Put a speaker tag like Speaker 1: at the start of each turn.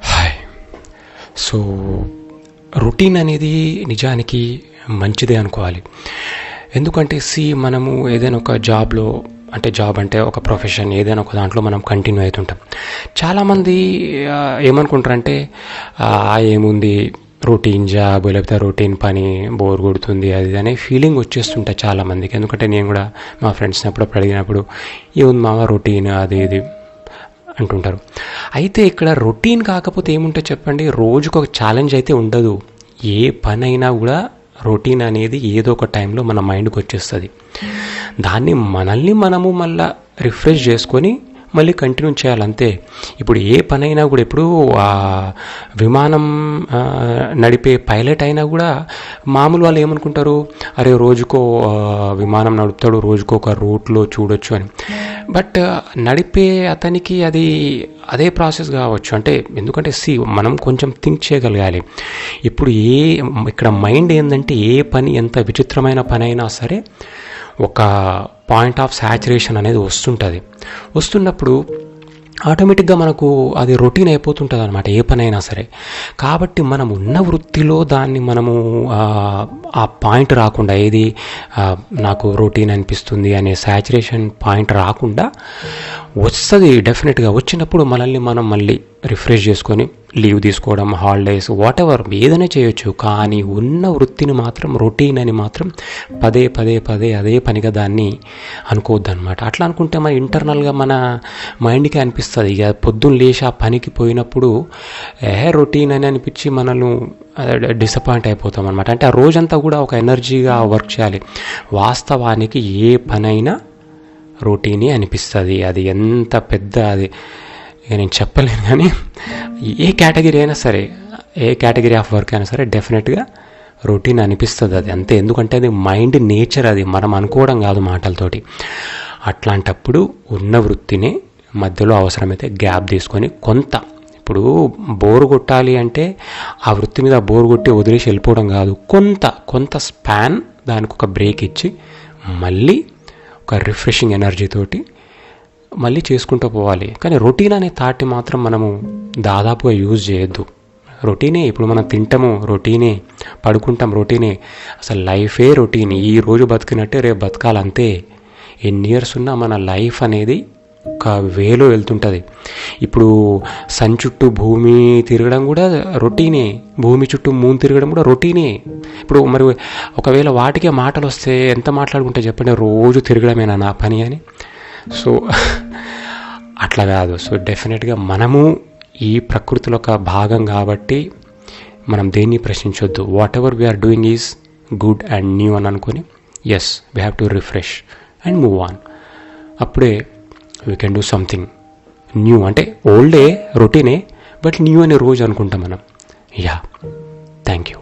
Speaker 1: Hi. So routine అనేది నిజానికి మంచిదే అనుకోవాలి. ఎందుకంటే మనము ఏదైనా ఒక జాబ్ అంటే ఒక ప్రొఫెషన్ ఏదైనా ఒక దాంట్లో మనం కంటిన్యూ అవుతుంటాం. చాలామంది ఏమనుకుంటారంటే ఏముంది రొటీన్ జాబ్ లేకపోతే రొటీన్ పని బోర్ కొడుతుంది అది అనే ఫీలింగ్ వచ్చేస్తుంటాయి చాలామందికి. ఎందుకంటే నేను కూడా మా ఫ్రెండ్స్ని అప్పుడప్పుడు అడిగినప్పుడు ఏముంది మామ రొటీన్ అది ఇది అంటుంటారు. అయితే ఇక్కడ రొటీన్ కాకపోతే ఏముంటుంది చెప్పండి, రోజుకు ఒక ఛాలెంజ్ అయితే ఉండదు. ఏ పని అయినా కూడా రొటీన్ అనేది ఏదో ఒక టైంలో మన మైండ్కి వచ్చేస్తుంది. దాన్ని మనము మళ్ళీ రిఫ్రెష్ చేసుకొని మళ్ళీ కంటిన్యూ చేయాలంతే. ఇప్పుడు ఏ పని అయినా కూడా ఇప్పుడు విమానం నడిపే పైలట్ అయినా కూడా మామూలు వాళ్ళు ఏమనుకుంటారు, అరే రోజుకో విమానం నడుపుతాడు, రోజుకో ఒక రూట్లో చూడొచ్చు అని. బట్ నడిపే అతనికి అది అదే ప్రాసెస్ కావచ్చు. అంటే ఎందుకంటే మనం కొంచెం థింక్ చేయగలగాలి. ఇప్పుడు ఇక్కడ మైండ్ ఏంటంటే ఏ పని ఎంత విచిత్రమైన పని అయినా సరే ఒక పాయింట్ ఆఫ్ సాచురేషన్ అనేది వస్తున్నప్పుడు ఆటోమేటిక్గా మనకు అది రొటీన్ అయిపోతుంటుంది అనమాట, ఏ పని అయినా సరే. కాబట్టి మనం ఉన్న వృత్తిలో దాన్ని మనము ఆ పాయింట్ రాకుండా ఏది నాకు రొటీన్ అనిపిస్తుంది అనే సాచురేషన్ పాయింట్ రాకుండా వస్తుంది. డెఫినెట్గా వచ్చినప్పుడు మనల్ని మనం మళ్ళీ రిఫ్రెష్ చేసుకొని లీవ్ తీసుకోవడం, హాలిడేస్, వాట్ ఎవర్ ఏదైనా చేయొచ్చు. కానీ ఉన్న వృత్తిని మాత్రం రొటీన్ అని మాత్రం పదే అదే పనిగా దాన్ని అనుకోవద్దు అనమాట. అట్లా అనుకుంటే మన ఇంటర్నల్గా మన మైండ్కి అనిపిస్తుంది, ఇక పొద్దున్న లేచి ఆ పనికి పోయినప్పుడు రొటీన్ అని అనిపించి మనల్ని డిసప్పాయింట్ అయిపోతాం అనమాట. అంటే ఆ రోజంతా కూడా ఒక ఎనర్జీగా వర్క్ చేయాలి. వాస్తవానికి ఏ పనైనా రొటీనే అనిపిస్తుంది. అది ఎంత పెద్ద అది ఇక నేను చెప్పలేను, కానీ ఏ కేటగిరీ అయినా సరే, ఏ కేటగిరీ ఆఫ్ వర్క్ అయినా సరే డెఫినెట్గా రొటీన్ అనిపిస్తుంది. అది అంతే. ఎందుకంటే అది మైండ్ నేచర్, అది మనం అనుకోవడం కాదు మాటలతోటి. అట్లాంటప్పుడు ఉన్న వృత్తిని మధ్యలో అవసరమైతే గ్యాప్ తీసుకొని ఇప్పుడు బోరు కొట్టాలి అంటే ఆ వృత్తి మీద బోరు కొట్టి వదిలేసి వెళ్ళిపోవడం కాదు, కొంత స్పాన్ దానికి ఒక బ్రేక్ ఇచ్చి మళ్ళీ ఒక రిఫ్రెషింగ్ ఎనర్జీతోటి మళ్ళీ చేసుకుంటూ పోవాలి. కానీ రొటీన్ అనే థాట్ని మాత్రం మనము దాదాపుగా యూజ్ చేయొద్దు. రొటీనే, ఇప్పుడు మనం తింటాము రొటీనే, పడుకుంటాం రొటీనే, అసలు లైఫే రొటీన్. ఈ రోజు బతికినట్టే రేపు బతకాలంతే. ఎన్ని ఇయర్స్ ఉన్నా మన లైఫ్ అనేది ఒక వేలో వెళ్తుంటుంది. ఇప్పుడు సన్ చుట్టూ భూమి తిరగడం కూడా రొటీనే, భూమి చుట్టూ మూన్ తిరగడం కూడా రొటీనే. ఇప్పుడు మరి ఒకవేళ వాటికే మాటలు వస్తే ఎంత మాట్లాడుకుంటే చెప్పండి, రోజు తిరగడమేనా నా పని అని. సో అట్లా కాదు. సో డెఫినెట్గా మనము ఈ ప్రకృతిలో ఒక భాగం కాబట్టి మనం దేన్ని ప్రశ్నించొద్దు. Whatever we are doing is good and new అని అనుకొని as we have to refresh and move on. అప్పుడే we can do something new. అంటే ఓల్డే రొటీనే, బట్ న్యూ అనే రోజు అనుకుంటాం మనం. Yeah, thank you.